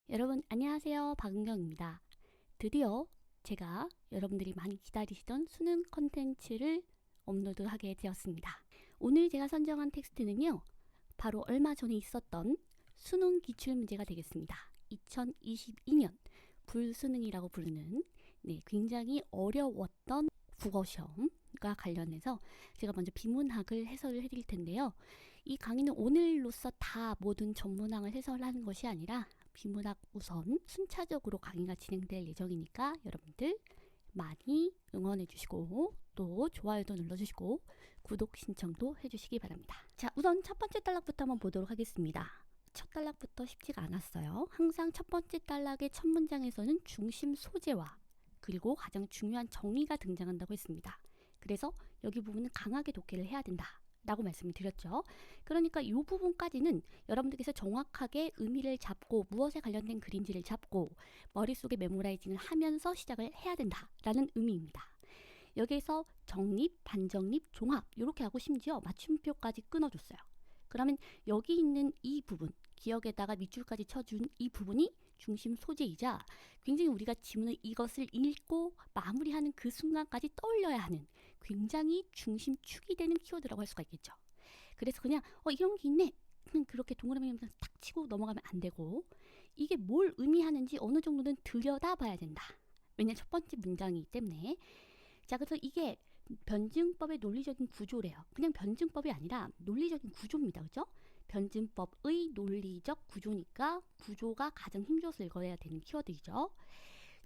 여러분 안녕하세요. 박은경입니다. 드디어 제가 여러분들이 많이 기다리시던 수능 컨텐츠를 업로드하게 되었습니다. 오늘 제가 선정한 텍스트는요. 바로 얼마 전에 있었던 수능 기출문제가 되겠습니다. 2022년 불수능이라고 부르는 굉장히 어려웠던 국어시험과 관련해서 제가 먼저 비문학을 해설을 해드릴 텐데요. 이 강의는 오늘로써 다 모든 전문항을 해설하는 것이 아니라 비문학 우선 순차적으로 강의가 진행될 예정이니까 여러분들 많이 응원해 주시고 또 좋아요도 눌러주시고 구독 신청도 해주시기 바랍니다. 자, 우선 첫 번째 단락부터 한번 보도록 하겠습니다. 첫 단락부터 쉽지가 않았어요. 항상 첫 번째 단락의 첫 문장에서는 중심 소재와 그리고 가장 중요한 정의가 등장한다고 했습니다. 그래서 여기 부분은 강하게 독해를 해야 된다 라고 말씀을 드렸죠. 그러니까 이 부분까지는 여러분들께서 정확하게 의미를 잡고 무엇에 관련된 글인지를 잡고 머릿속에 메모라이징을 하면서 시작을 해야 된다라는 의미입니다. 여기에서 정립, 반정립, 종합 이렇게 하고 심지어 맞춤표까지 끊어줬어요. 그러면 여기 있는 이 부분, 기억에다가 밑줄까지 쳐준 이 부분이 중심 소재이자 굉장히 우리가 지문을 이것을 읽고 마무리하는 그 순간까지 떠올려야 하는 굉장히 중심축이 되는 키워드라고 할 수가 있겠죠. 그래서 그냥 이런 게 있네. 그냥 그렇게 동그라미 탁 치고 넘어가면 안 되고 이게 뭘 의미하는지 어느 정도는 들여다봐야 된다. 왜냐면 첫 번째 문장이기 때문에. 자, 그래서 이게 변증법의 논리적인 구조래요. 그냥 변증법이 아니라 논리적인 구조입니다. 그죠? 변증법의 논리적 구조니까 구조가 가장 힘줘서 읽어야 되는 키워드이죠.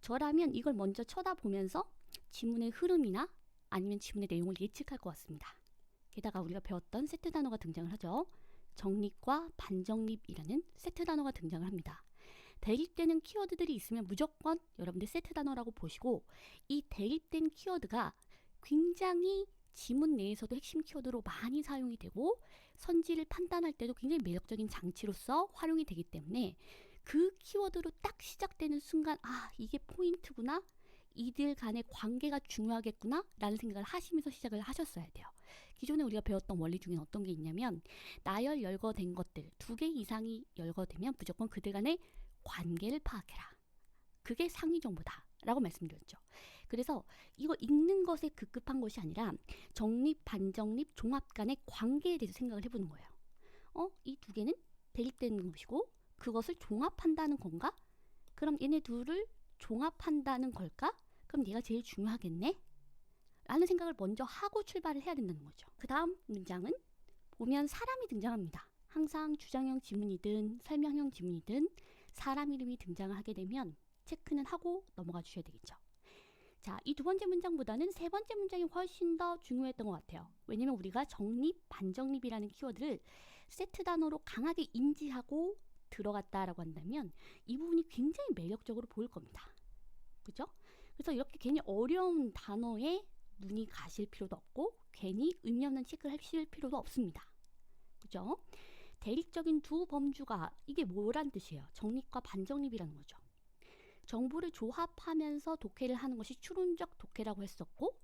저라면 이걸 먼저 쳐다보면서 지문의 흐름이나 아니면 지문의 내용을 예측할 것 같습니다. 게다가 우리가 배웠던 세트 단어가 등장을 하죠. 정립과 반정립이라는 세트 단어가 등장을 합니다. 대립되는 키워드들이 있으면 무조건 여러분들 세트 단어라고 보시고 이 대립된 키워드가 굉장히 지문 내에서도 핵심 키워드로 많이 사용이 되고 선지를 판단할 때도 굉장히 매력적인 장치로서 활용이 되기 때문에 그 키워드로 딱 시작되는 순간 이게 포인트구나. 이들 간의 관계가 중요하겠구나 라는 생각을 하시면서 시작을 하셨어야 돼요. 기존에 우리가 배웠던 원리 중에 어떤 게 있냐면 나열 열거된 것들 2개 이상이 열거되면 무조건 그들 간의 관계를 파악해라. 그게 상위 정보다 라고 말씀드렸죠. 그래서 이거 읽는 것에 급급한 것이 아니라 정립, 반정립, 종합 간의 관계에 대해서 생각을 해보는 거예요. 이 2개는 대립되는 것이고 그것을 종합한다는 건가? 그럼 얘네 둘을 종합한다는 걸까? 그럼 얘가 제일 중요하겠네? 라는 생각을 먼저 하고 출발을 해야 된다는 거죠. 그 다음 문장은 보면 사람이 등장합니다. 항상 주장형 지문이든 설명형 지문이든 사람 이름이 등장을 하게 되면 체크는 하고 넘어가 주셔야 되겠죠. 자, 이 두 번째 문장보다는 세 번째 문장이 훨씬 더 중요했던 것 같아요. 왜냐면 우리가 정립, 반정립이라는 키워드를 세트 단어로 강하게 인지하고 들어갔다라고 한다면 이 부분이 굉장히 매력적으로 보일 겁니다. 그죠? 그래서 이렇게 괜히 어려운 단어에 눈이 가실 필요도 없고 괜히 의미 없는 체크를 하실 필요도 없습니다. 그죠? 대립적인 두 범주가 이게 뭐란 뜻이에요? 정립과 반정립이라는 거죠. 정보를 조합하면서 독해를 하는 것이 추론적 독해라고 했었고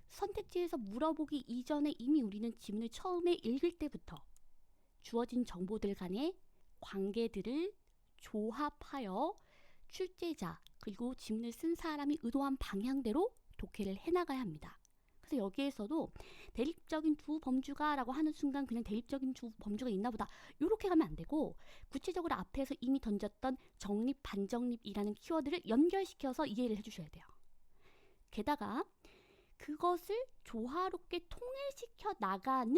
선택지에서 물어보기 이전에 이미 우리는 지문을 처음에 읽을 때부터 주어진 정보들 간의 관계들을 조합하여 출제자 그리고 지문을 쓴 사람이 의도한 방향대로 독해를 해나가야 합니다. 그래서 여기에서도 대립적인 두 범주가 라고 하는 순간 그냥 대립적인 두 범주가 있나 보다 이렇게 가면 안 되고 구체적으로 앞에서 이미 던졌던 정립, 반정립이라는 키워드를 연결시켜서 이해를 해주셔야 돼요. 게다가 그것을 조화롭게 통일시켜 나가는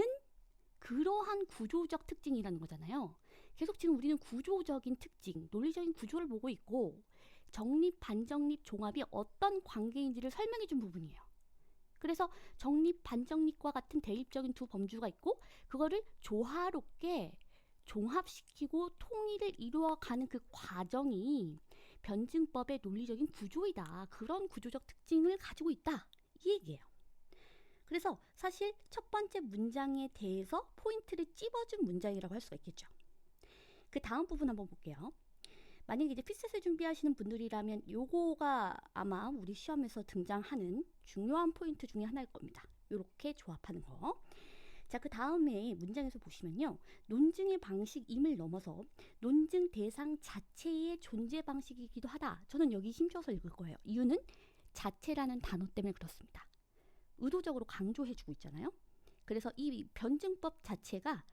그러한 구조적 특징이라는 거잖아요. 계속 지금 우리는 구조적인 특징, 논리적인 구조를 보고 있고 정립, 반정립, 종합이 어떤 관계인지를 설명해 준 부분이에요. 그래서 정립, 반정립과 같은 대립적인 두 범주가 있고 그거를 조화롭게 종합시키고 통일을 이루어가는 그 과정이 변증법의 논리적인 구조이다. 그런 구조적 특징을 가지고 있다. 이 얘기예요. 그래서 사실 첫 번째 문장에 대해서 포인트를 찝어준 문장이라고 할 수가 있겠죠. 그 다음 부분 한번 볼게요. 만약에 이제 피셋을 준비하시는 분들이라면 요거가 아마 우리 시험에서 등장하는 중요한 포인트 중에 하나일 겁니다. 요렇게 조합하는 거. 자, 그 다음에 문장에서 보시면요. 논증의 방식임을 넘어서 논증 대상 자체의 존재 방식이기도 하다. 저는 여기 힘줘서 읽을 거예요. 이유는 자체라는 단어 때문에 그렇습니다. 의도적으로 강조해주고 있잖아요. 그래서 이 변증법 자체가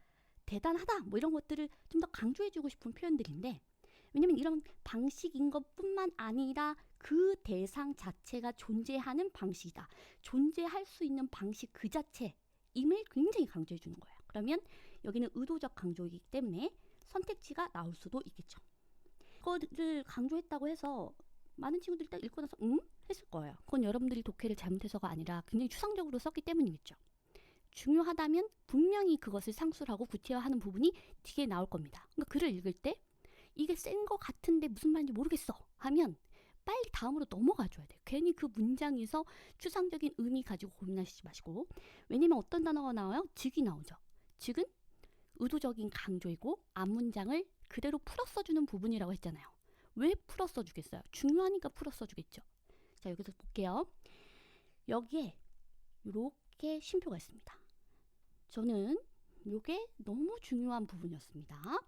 대단하다 뭐 이런 것들을 좀 더 강조해주고 싶은 표현들인데, 왜냐면 이런 방식인 것뿐만 아니라 그 대상 자체가 존재하는 방식이다. 존재할 수 있는 방식 그 자체임을 굉장히 강조해 주는 거예요. 그러면 여기는 의도적 강조이기 때문에 선택지가 나올 수도 있겠죠. 그거를 강조했다고 해서 많은 친구들이 딱 읽고 나서 했을 거예요. 그건 여러분들이 독해를 잘못해서가 아니라 굉장히 추상적으로 썼기 때문이겠죠. 중요하다면 분명히 그것을 상술하고 구체화하는 부분이 뒤에 나올 겁니다. 그러니까 글을 읽을 때 이게 센 거 같은데 무슨 말인지 모르겠어 하면 빨리 다음으로 넘어가 줘야 돼요. 괜히 그 문장에서 추상적인 의미 가지고 고민하시지 마시고. 왜냐면 어떤 단어가 나와요? 즉이 나오죠. 즉은 의도적인 강조이고 앞문장을 그대로 풀어 써주는 부분이라고 했잖아요. 왜 풀어 써주겠어요? 중요하니까 풀어 써주겠죠. 자, 여기서 볼게요. 여기에 이렇게 쉼표가 있습니다. 저는 이게 너무 중요한 부분이었습니다.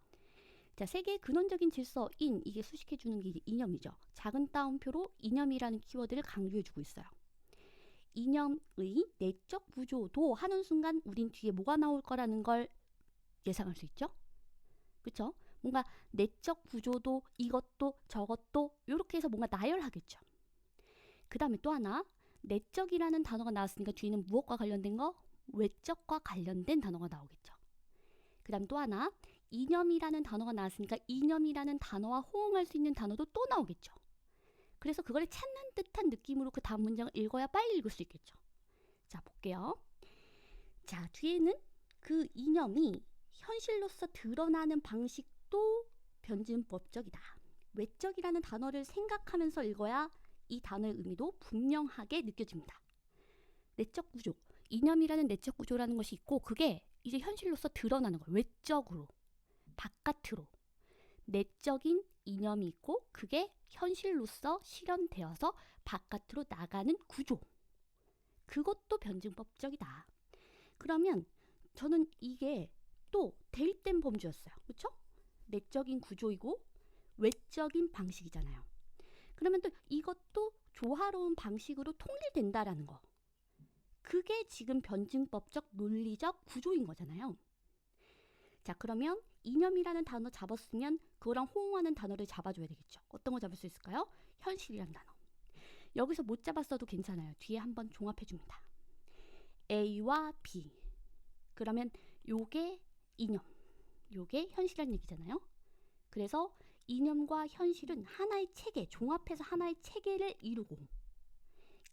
자, 세계의 근원적인 질서인, 이게 수식해주는 게 이념이죠. 작은 따옴표로 이념이라는 키워드를 강조해주고 있어요. 이념의 내적 구조도 하는 순간 우린 뒤에 뭐가 나올 거라는 걸 예상할 수 있죠. 그쵸? 뭔가 내적 구조도 이것도 저것도 이렇게 해서 뭔가 나열하겠죠. 그 다음에 또 하나, 내적이라는 단어가 나왔으니까 뒤에는 무엇과 관련된 거? 외적과 관련된 단어가 나오겠죠. 그 다음 또 하나, 이념이라는 단어가 나왔으니까 이념이라는 단어와 호응할 수 있는 단어도 또 나오겠죠. 그래서 그걸 찾는 듯한 느낌으로 그 다음 문장을 읽어야 빨리 읽을 수 있겠죠. 자, 볼게요. 자, 뒤에는 그 이념이 현실로서 드러나는 방식도 변증법적이다. 외적이라는 단어를 생각하면서 읽어야 이 단어의 의미도 분명하게 느껴집니다. 내적 구조, 이념이라는 내적 구조라는 것이 있고 그게 이제 현실로서 드러나는 거예요. 외적으로, 바깥으로. 내적인 이념이 있고 그게 현실로서 실현되어서 바깥으로 나가는 구조. 그것도 변증법적이다. 그러면 저는 이게 또 대립된 범주였어요. 그렇죠? 내적인 구조이고 외적인 방식이잖아요. 그러면 또 이것도 조화로운 방식으로 통일된다라는 거. 그게 지금 변증법적 논리적 구조인 거잖아요. 자, 그러면 이념이라는 단어 잡았으면 그거랑 호응하는 단어를 잡아줘야 되겠죠. 어떤 거 잡을 수 있을까요? 현실이라는 단어. 여기서 못 잡았어도 괜찮아요. 뒤에 한번 종합해줍니다. A와 B. 그러면 요게 이념, 요게 현실이라는 얘기잖아요. 그래서 이념과 현실은 하나의 체계, 종합해서 하나의 체계를 이루고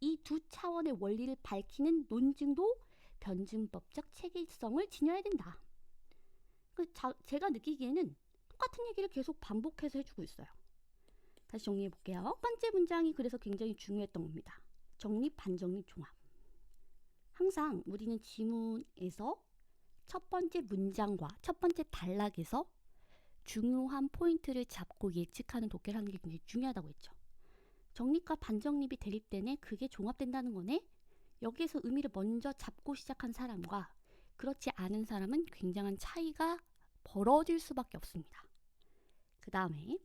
이 두 차원의 원리를 밝히는 논증도 변증법적 체계성을 지녀야 된다. 제가 느끼기에는 똑같은 얘기를 계속 반복해서 해주고 있어요. 다시 정리해 볼게요. 첫 번째 문장이 그래서 굉장히 중요했던 겁니다. 정립, 반정립, 종합. 항상 우리는 지문에서 첫 번째 문장과 첫 번째 단락에서 중요한 포인트를 잡고 예측하는 독해를 하는 게 굉장히 중요하다고 했죠. 정립과 반정립이 대립되네, 그게 종합된다는 거네. 여기에서 의미를 먼저 잡고 시작한 사람과 그렇지 않은 사람은 굉장한 차이가 벌어질 수밖에 없습니다. 그 다음에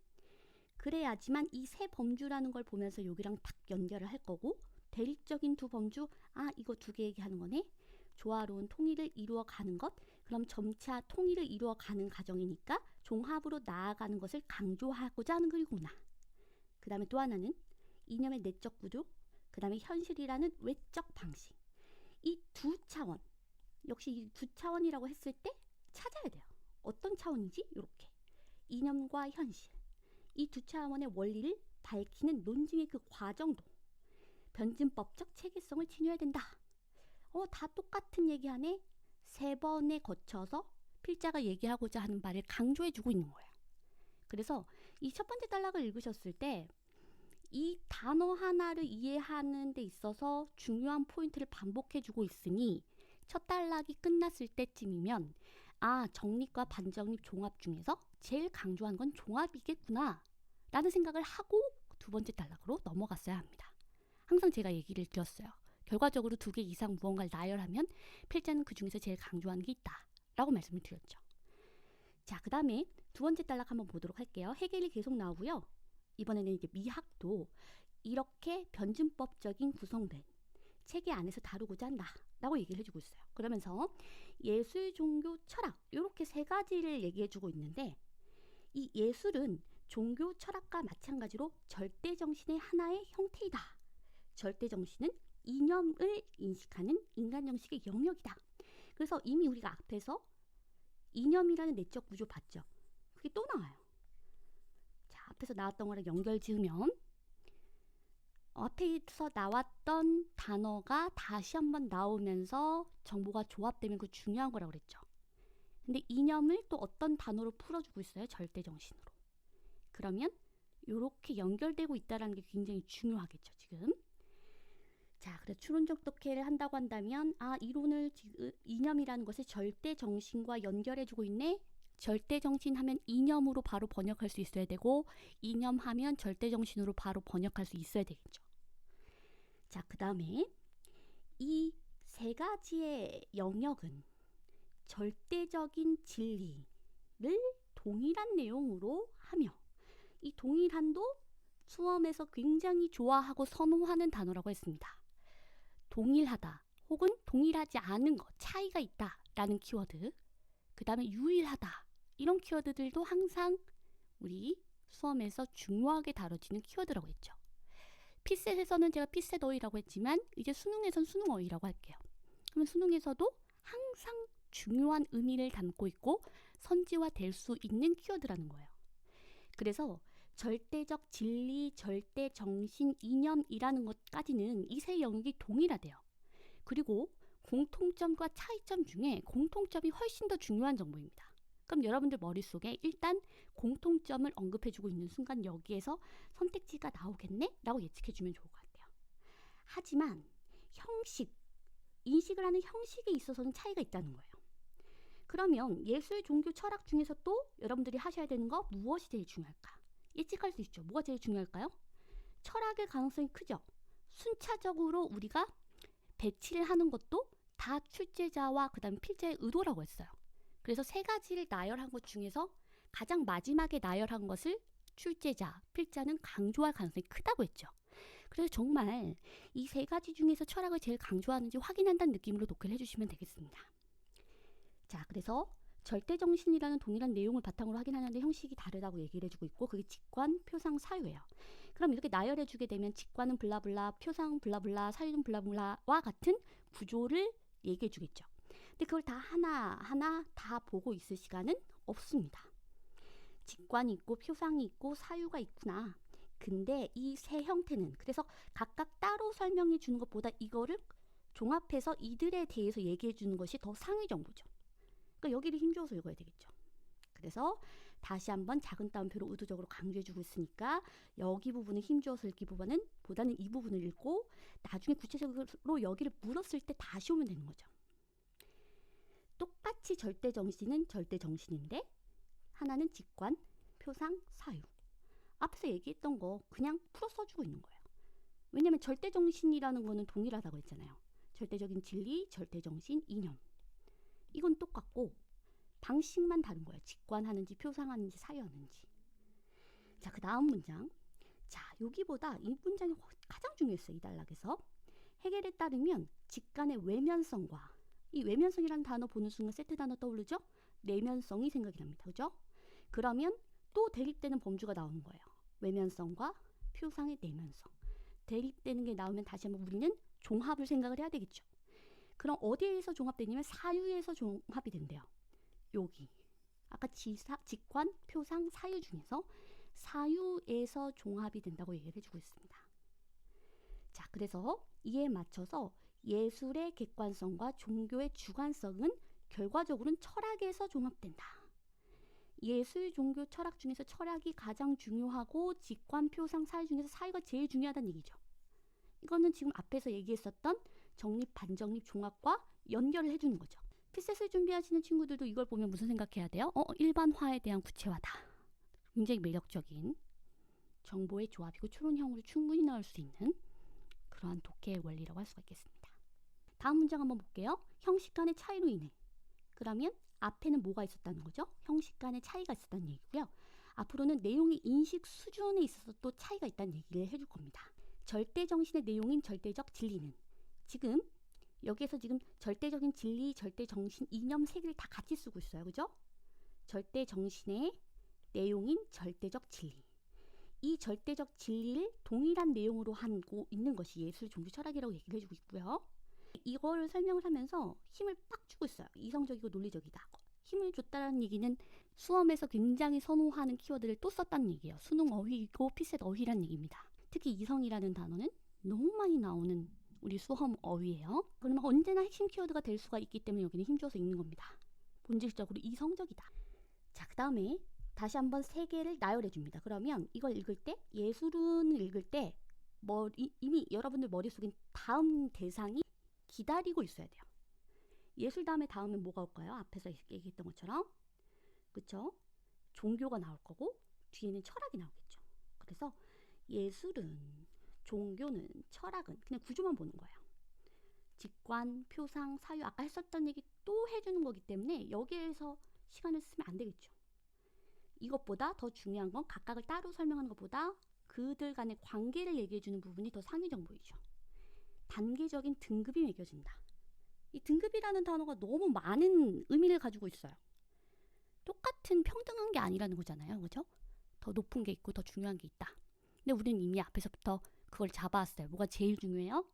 그래야지만 이 세 범주라는 걸 보면서 여기랑 딱 연결을 할 거고, 대립적인 두 범주, 이거 두 개 얘기하는 거네. 조화로운 통일을 이루어가는 것, 그럼 점차 통일을 이루어가는 과정이니까 종합으로 나아가는 것을 강조하고자 하는 글이구나. 그 다음에 또 하나는 이념의 내적 구조, 그 다음에 현실이라는 외적 방식. 이 두 차원, 역시 이 두 차원이라고 했을 때 찾아야 돼요. 어떤 차원이지? 이렇게. 이념과 현실. 이 두 차원의 원리를 밝히는 논증의 그 과정도 변증법적 체계성을 지녀야 된다. 다 똑같은 얘기하네. 세 번에 거쳐서 필자가 얘기하고자 하는 바를 강조해주고 있는 거예요. 그래서 이 첫 번째 단락을 읽으셨을 때 이 단어 하나를 이해하는 데 있어서 중요한 포인트를 반복해주고 있으니 첫 단락이 끝났을 때쯤이면 정립과 반정립 종합 중에서 제일 강조한 건 종합이겠구나 라는 생각을 하고 두 번째 단락으로 넘어갔어야 합니다. 항상 제가 얘기를 드렸어요. 결과적으로 2개 이상 무언가를 나열하면 필자는 그 중에서 제일 강조하는 게 있다 라고 말씀을 드렸죠. 자, 그 다음에 두 번째 단락 한번 보도록 할게요. 해겔이 계속 나오고요. 이번에는 이제 미학도 이렇게 변증법적인 구성된 체계 안에서 다루고자 한다 라고 얘기를 해주고 있어요. 그러면서 예술, 종교, 철학 이렇게 세 가지를 얘기해주고 있는데, 이 예술은 종교, 철학과 마찬가지로 절대정신의 하나의 형태이다. 절대정신은 이념을 인식하는 인간정식의 영역이다. 그래서 이미 우리가 앞에서 이념이라는 내적 구조 봤죠. 그게 또 나와요. 자, 앞에서 나왔던 거랑 연결 지으면 앞에서 나왔던 단어가 다시 한번 나오면서 정보가 조합되면 그 중요한 거라고 그랬죠. 근데 이념을 또 어떤 단어로 풀어주고 있어요? 절대정신으로. 그러면 이렇게 연결되고 있다는 게 굉장히 중요하겠죠, 지금. 자, 그래서 추론적 독해를 한다고 한다면 이론을 이념이라는 것을 절대정신과 연결해주고 있네. 절대정신 하면 이념으로 바로 번역할 수 있어야 되고, 이념 하면 절대정신으로 바로 번역할 수 있어야 되겠죠. 자, 그 다음에 이 세 가지의 영역은 절대적인 진리를 동일한 내용으로 하며, 이 동일한도 수험에서 굉장히 좋아하고 선호하는 단어라고 했습니다. 동일하다 혹은 동일하지 않은 것, 차이가 있다 라는 키워드, 그 다음에 유일하다, 이런 키워드들도 항상 우리 수험에서 중요하게 다뤄지는 키워드라고 했죠. 피셋에서는 제가 피셋어휘라고 했지만 이제 수능에선 수능어휘라고 할게요. 그러면 수능에서도 항상 중요한 의미를 담고 있고 선지화될 수 있는 키워드라는 거예요. 그래서 절대적 진리, 절대 정신, 이념이라는 것까지는 이 세 영역이 동일하대요. 그리고 공통점과 차이점 중에 공통점이 훨씬 더 중요한 정보입니다. 그럼 여러분들 머릿속에 일단 공통점을 언급해주고 있는 순간 여기에서 선택지가 나오겠네? 라고 예측해주면 좋을 것 같아요. 하지만 형식, 인식을 하는 형식에 있어서는 차이가 있다는 거예요. 그러면 예술, 종교, 철학 중에서 또 여러분들이 하셔야 되는 거 무엇이 제일 중요할까? 예측할 수 있죠. 뭐가 제일 중요할까요? 철학의 가능성이 크죠. 순차적으로 우리가 배치를 하는 것도 다 출제자와 그 다음에 필자의 의도라고 했어요. 그래서 세 가지를 나열한 것 중에서 가장 마지막에 나열한 것을 출제자, 필자는 강조할 가능성이 크다고 했죠. 그래서 정말 이 세 가지 중에서 철학을 제일 강조하는지 확인한다는 느낌으로 독해를 해주시면 되겠습니다. 자, 그래서 절대정신이라는 동일한 내용을 바탕으로 확인하는데 형식이 다르다고 얘기를 해주고 있고, 그게 직관, 표상, 사유예요. 그럼 이렇게 나열해주게 되면 직관은 블라블라, 표상 블라블라, 사유는 블라블라와 같은 구조를 얘기해주겠죠. 근데 그걸 다 하나하나 다 보고 있을 시간은 없습니다. 직관이 있고 표상이 있고 사유가 있구나. 근데 이 세 형태는 그래서 각각 따로 설명해 주는 것보다 이거를 종합해서 이들에 대해서 얘기해 주는 것이 더 상위 정보죠. 그러니까 여기를 힘줘서 읽어야 되겠죠. 그래서 다시 한번 작은 따옴표로 의도적으로 강조해 주고 있으니까 여기 부분을 힘줘서 읽기 보다는 이 부분을 읽고 나중에 구체적으로 여기를 물었을 때 다시 오면 되는 거죠. 똑같이 절대정신은 절대정신인데 하나는 직관, 표상, 사유. 앞에서 얘기했던 거 그냥 풀어 써주고 있는 거예요. 왜냐면 절대정신이라는 거는 동일하다고 했잖아요. 절대적인 진리, 절대정신, 이념. 이건 똑같고 방식만 다른 거예요. 직관하는지 표상하는지 사유하는지. 자, 그 다음 문장. 자, 여기보다 이 문장이 가장 중요했어요. 이 단락에서. 해겔에 따르면 직관의 외면성과, 이 외면성이라는 단어 보는 순간 세트 단어 떠오르죠? 내면성이 생각이 납니다. 그죠? 그러면 또 대립되는 범주가 나오는 거예요. 외면성과 표상의 내면성. 대립되는 게 나오면 다시 한번 우리는 종합을 생각을 해야 되겠죠. 그럼 어디에서 종합되냐면 사유에서 종합이 된대요. 여기. 아까 직관, 표상, 사유 중에서 사유에서 종합이 된다고 얘기를 해주고 있습니다. 자, 그래서 이에 맞춰서 예술의 객관성과 종교의 주관성은 결과적으로는 철학에서 종합된다. 예술, 종교, 철학 중에서 철학이 가장 중요하고 직관, 표상, 사유 중에서 사유가 제일 중요하다는 얘기죠. 이거는 지금 앞에서 얘기했었던 정립, 반정립, 종합과 연결을 해주는 거죠. 피셋을 준비하시는 친구들도 이걸 보면 무슨 생각해야 돼요? 일반화에 대한 구체화다. 굉장히 매력적인 정보의 조합이고 추론형으로 충분히 나올 수 있는 그러한 독해의 원리라고 할 수가 있겠습니다. 다음 문장 한번 볼게요. 형식 간의 차이로 인해. 그러면 앞에는 뭐가 있었다는 거죠? 형식 간의 차이가 있었다는 얘기고요. 앞으로는 내용의 인식 수준에 있어서 또 차이가 있다는 얘기를 해줄 겁니다. 절대정신의 내용인 절대적 진리는 지금 여기에서 지금 절대적인 진리, 절대정신, 이념 세 개를 다 같이 쓰고 있어요. 그죠? 절대정신의 내용인 절대적 진리. 이 절대적 진리를 동일한 내용으로 하고 있는 것이 예술, 종교, 철학이라고 얘기를 해주고 있고요. 이거를 설명을 하면서 힘을 빡 주고 있어요. 이성적이고 논리적이다. 힘을 줬다는 얘기는 수험에서 굉장히 선호하는 키워드를 또 썼다는 얘기예요. 수능 어휘이고 피셋 어휘란 얘기입니다. 특히 이성이라는 단어는 너무 많이 나오는 우리 수험 어휘예요. 그러면 언제나 핵심 키워드가 될 수가 있기 때문에 여기는 힘줘서 읽는 겁니다. 본질적으로 이성적이다. 자, 그 다음에 다시 한번 세 개를 나열해 줍니다. 그러면 이걸 읽을 때, 예술은 읽을 때 이미 여러분들 머릿속엔 다음 대상이 기다리고 있어야 돼요. 예술 다음에 다음은 뭐가 올까요? 앞에서 얘기했던 것처럼. 그쵸? 종교가 나올 거고 뒤에는 철학이 나오겠죠. 그래서 예술은, 종교는, 철학은 그냥 구조만 보는 거예요. 직관, 표상, 사유, 아까 했었던 얘기 또 해주는 거기 때문에 여기에서 시간을 쓰면 안 되겠죠. 이것보다 더 중요한 건 각각을 따로 설명하는 것보다 그들 간의 관계를 얘기해주는 부분이 더 상위 정보이죠. 단계적인 등급이 매겨진다. 이 등급이라는 단어가 너무 많은 의미를 가지고 있어요. 똑같은 평등한 게 아니라는 거잖아요. 그죠? 더 높은 게 있고 더 중요한 게 있다. 근데 우리는 이미 앞에서부터 그걸 잡아왔어요. 뭐가 제일 중요해요?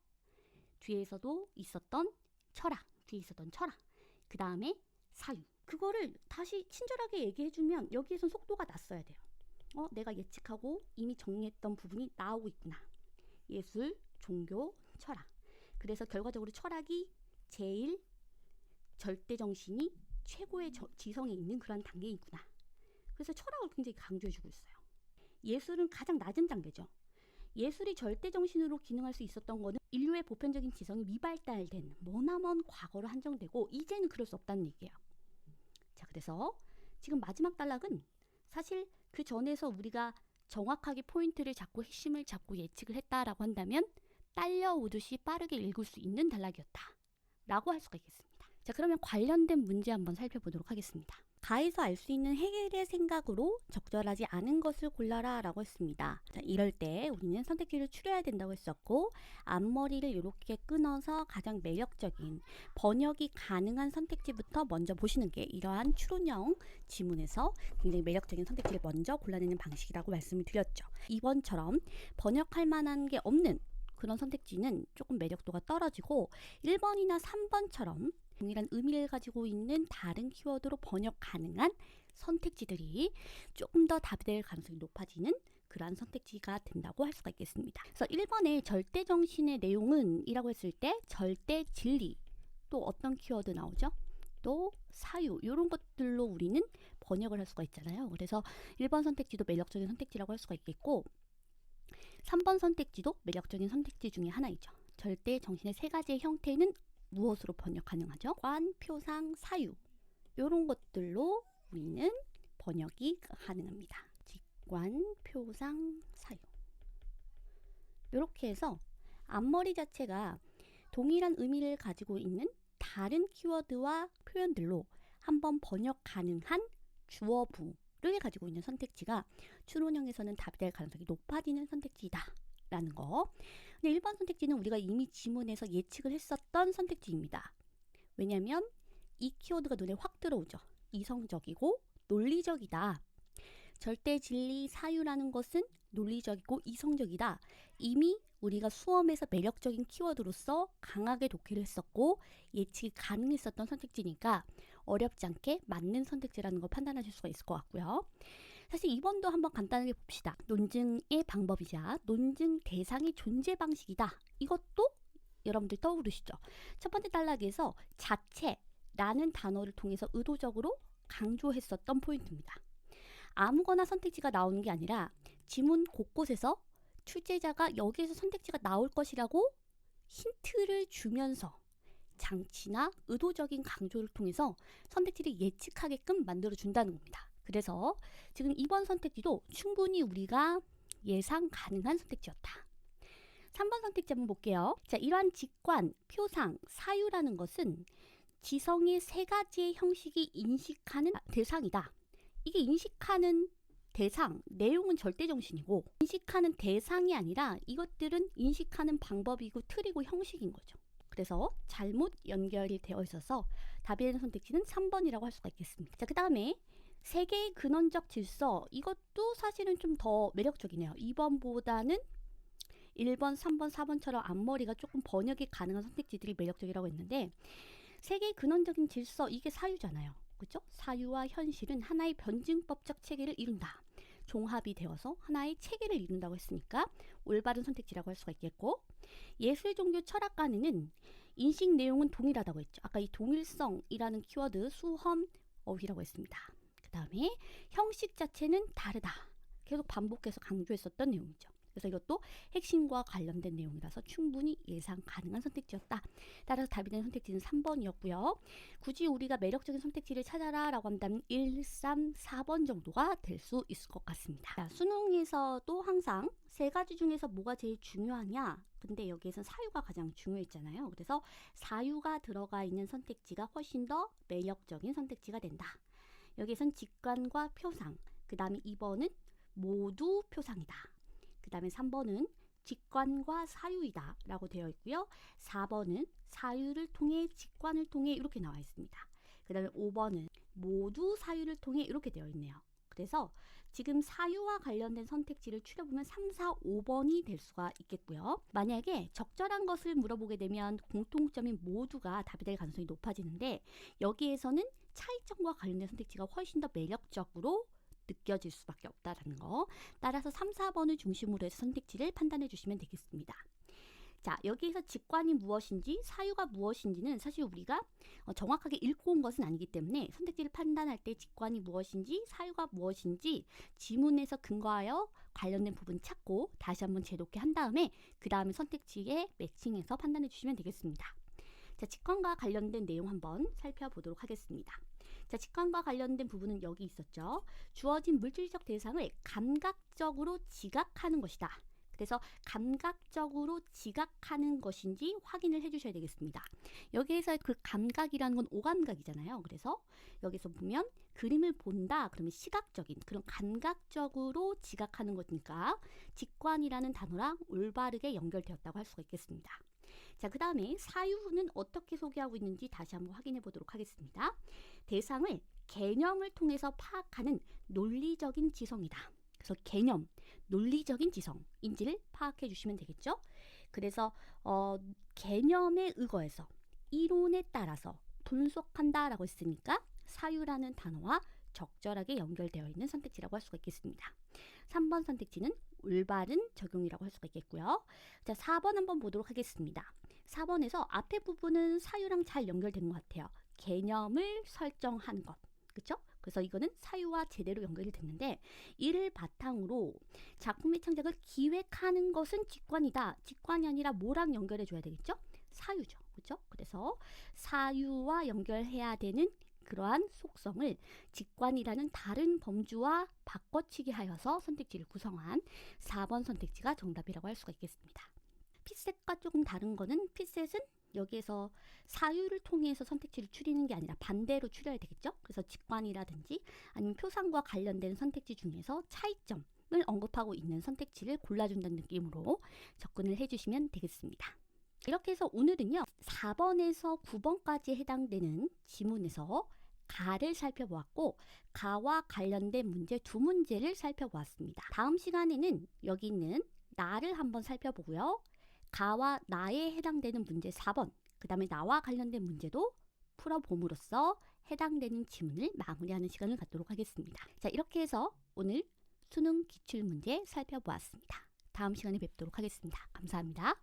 뒤에서도 있었던 철학, 뒤에 있었던 철학. 그 다음에 사유. 그거를 다시 친절하게 얘기해주면 여기에선 속도가 났어야 돼요. 내가 예측하고 이미 정리했던 부분이 나오고 있구나. 예술, 종교, 철학. 그래서 결과적으로 철학이 제일 절대정신이 최고의 지성에 있는 그런 단계이구나. 그래서 철학을 굉장히 강조해주고 있어요. 예술은 가장 낮은 단계죠. 예술이 절대정신으로 기능할 수 있었던 거는 인류의 보편적인 지성이 미발달된 머나먼 과거로 한정되고 이제는 그럴 수 없다는 얘기예요. 자, 그래서 지금 마지막 단락은 사실 그 전에서 우리가 정확하게 포인트를 잡고 핵심을 잡고 예측을 했다라고 한다면 딸려오듯이 빠르게 읽을 수 있는 단락이었다 라고 할 수가 있겠습니다. 자, 그러면 관련된 문제 한번 살펴보도록 하겠습니다. 가에서 알 수 있는 해겔의 생각으로 적절하지 않은 것을 골라라 라고 했습니다. 자, 이럴 때 우리는 선택지를 추려야 된다고 했었고 앞머리를 이렇게 끊어서 가장 매력적인 번역이 가능한 선택지부터 먼저 보시는 게 이러한 추론형 지문에서 굉장히 매력적인 선택지를 먼저 골라내는 방식이라고 말씀을 드렸죠. 이번처럼 번역할 만한 게 없는 그런 선택지는 조금 매력도가 떨어지고 1번이나 3번처럼 동일한 의미를 가지고 있는 다른 키워드로 번역 가능한 선택지들이 조금 더 답이 될 가능성이 높아지는 그러한 선택지가 된다고 할 수가 있겠습니다. 그래서 1번의 절대정신의 내용은 이라고 했을 때 절대진리, 또 어떤 키워드 나오죠? 또 사유, 이런 것들로 우리는 번역을 할 수가 있잖아요. 그래서 1번 선택지도 매력적인 선택지라고 할 수가 있겠고 3번 선택지도 매력적인 선택지 중에 하나이죠. 절대정신의 세 가지의 형태는 무엇으로 번역 가능하죠? 관, 표상, 사유 이런 것들로 우리는 번역이 가능합니다. 직관, 표상, 사유 이렇게 해서 앞머리 자체가 동일한 의미를 가지고 있는 다른 키워드와 표현들로 한번 번역 가능한 주어부를 가지고 있는 선택지가 추론형에서는 답이 될 가능성이 높아지는 선택지이다 라는 거. 근데 1번 선택지는 우리가 이미 지문에서 예측을 했었던 선택지입니다. 왜냐하면 이 키워드가 눈에 확 들어오죠. 이성적이고 논리적이다. 절대 진리 사유라는 것은 논리적이고 이성적이다. 이미 우리가 수험에서 매력적인 키워드로서 강하게 독해를 했었고 예측이 가능했었던 선택지니까 어렵지 않게 맞는 선택지라는 걸 판단하실 수가 있을 것 같고요. 사실 2번도 한번 간단하게 봅시다. 논증의 방법이자 논증 대상의 존재 방식이다. 이것도 여러분들 떠오르시죠? 첫 번째 단락에서 자체라는 단어를 통해서 의도적으로 강조했었던 포인트입니다. 아무거나 선택지가 나오는 게 아니라 지문 곳곳에서 출제자가 여기에서 선택지가 나올 것이라고 힌트를 주면서 장치나 의도적인 강조를 통해서 선택지를 예측하게끔 만들어준다는 겁니다. 그래서 지금 2번 선택지도 충분히 우리가 예상 가능한 선택지였다. 3번 선택지 한번 볼게요. 자, 이러한 직관, 표상, 사유라는 것은 지성의 세 가지의 형식이 인식하는 대상이다. 이게 인식하는 대상, 내용은 절대정신이고 인식하는 대상이 아니라 이것들은 인식하는 방법이고 틀이고 형식인 거죠. 그래서 잘못 연결이 되어 있어서 답이 되는 선택지는 3번이라고 할 수가 있겠습니다. 자, 그 다음에 세계의 근원적 질서, 이것도 사실은 좀 더 매력적이네요. 2번보다는 1번, 3번, 4번처럼 앞머리가 조금 번역이 가능한 선택지들이 매력적이라고 했는데 세계의 근원적인 질서, 이게 사유잖아요. 그렇죠? 사유와 현실은 하나의 변증법적 체계를 이룬다. 종합이 되어서 하나의 체계를 이룬다고 했으니까 올바른 선택지라고 할 수가 있겠고, 예술, 종교, 철학관에는 인식 내용은 동일하다고 했죠. 아까 이 동일성이라는 키워드 수험어휘라고 했습니다. 그 다음에 형식 자체는 다르다. 계속 반복해서 강조했었던 내용이죠. 그래서 이것도 핵심과 관련된 내용이라서 충분히 예상 가능한 선택지였다. 따라서 답이 되는 선택지는 3번이었고요. 굳이 우리가 매력적인 선택지를 찾아라 라고 한다면 1, 3, 4번 정도가 될 수 있을 것 같습니다. 자, 수능에서도 항상 세 가지 중에서 뭐가 제일 중요하냐? 근데 여기에서 사유가 가장 중요했잖아요. 그래서 사유가 들어가 있는 선택지가 훨씬 더 매력적인 선택지가 된다. 여기에선 직관과 표상, 그 다음에 2번은 모두 표상이다. 그 다음에 3번은 직관과 사유이다 라고 되어 있고요. 4번은 사유를 통해 직관을 통해 이렇게 나와 있습니다. 그 다음에 5번은 모두 사유를 통해 이렇게 되어 있네요. 그래서 지금 사유와 관련된 선택지를 추려보면 3, 4, 5번이 될 수가 있겠고요. 만약에 적절한 것을 물어보게 되면 공통점인 모두가 답이 될 가능성이 높아지는데 여기에서는 차이점과 관련된 선택지가 훨씬 더 매력적으로 느껴질 수밖에 없다라는 거. 따라서 3, 4번을 중심으로 해서 선택지를 판단해 주시면 되겠습니다. 자, 여기에서 직관이 무엇인지 사유가 무엇인지는 사실 우리가 정확하게 읽고 온 것은 아니기 때문에 선택지를 판단할 때 직관이 무엇인지 사유가 무엇인지 지문에서 근거하여 관련된 부분 찾고 다시 한번 재독해 한 다음에 그 다음에 선택지에 매칭해서 판단해 주시면 되겠습니다. 자, 직관과 관련된 내용 한번 살펴보도록 하겠습니다. 자, 직관과 관련된 부분은 여기 있었죠. 주어진 물질적 대상을 감각적으로 지각하는 것이다. 그래서 감각적으로 지각하는 것인지 확인을 해주셔야 되겠습니다. 여기에서 그 감각이라는 건 오감각이잖아요. 그래서 여기서 보면 그림을 본다 그러면 시각적인 그런 감각적으로 지각하는 거니까 직관이라는 단어랑 올바르게 연결되었다고 할 수가 있겠습니다. 자, 그 다음에 사유는 어떻게 소개하고 있는지 다시 한번 확인해 보도록 하겠습니다. 대상을 개념을 통해서 파악하는 논리적인 지성이다. 그래서 개념, 논리적인 지성인지를 파악해 주시면 되겠죠. 그래서 개념에 의거해서 이론에 따라서 분석한다라고 했으니까 사유라는 단어와 적절하게 연결되어 있는 선택지라고 할 수가 있겠습니다. 3번 선택지는 올바른 적용이라고 할 수가 있겠고요. 자, 4번 한번 보도록 하겠습니다. 4번에서 앞에 부분은 사유랑 잘 연결된 것 같아요. 개념을 설정하는 것. 그렇죠? 그래서 이거는 사유와 제대로 연결이 됐는데 이를 바탕으로 작품의 창작을 기획하는 것은 직관이다. 직관이 아니라 뭐랑 연결해 줘야 되겠죠? 사유죠. 그렇죠? 그래서 사유와 연결해야 되는 그러한 속성을 직관이라는 다른 범주와 바꿔치기 하여서 선택지를 구성한 4번 선택지가 정답이라고 할 수가 있겠습니다. 핏셋과 조금 다른 거는 핏셋은 여기에서 사유를 통해서 선택지를 추리는 게 아니라 반대로 추려야 되겠죠. 그래서 직관이라든지 아니면 표상과 관련된 선택지 중에서 차이점을 언급하고 있는 선택지를 골라준다는 느낌으로 접근을 해주시면 되겠습니다. 이렇게 해서 오늘은요 4번에서 9번까지 해당되는 지문에서 가를 살펴보았고 가와 관련된 문제 두 문제를 살펴보았습니다. 다음 시간에는 여기 있는 나를 한번 살펴보고요. 가와 나에 해당되는 문제 4번, 그 다음에 나와 관련된 문제도 풀어봄으로써 해당되는 지문을 마무리하는 시간을 갖도록 하겠습니다. 자, 이렇게 해서 오늘 수능 기출문제 살펴보았습니다. 다음 시간에 뵙도록 하겠습니다. 감사합니다.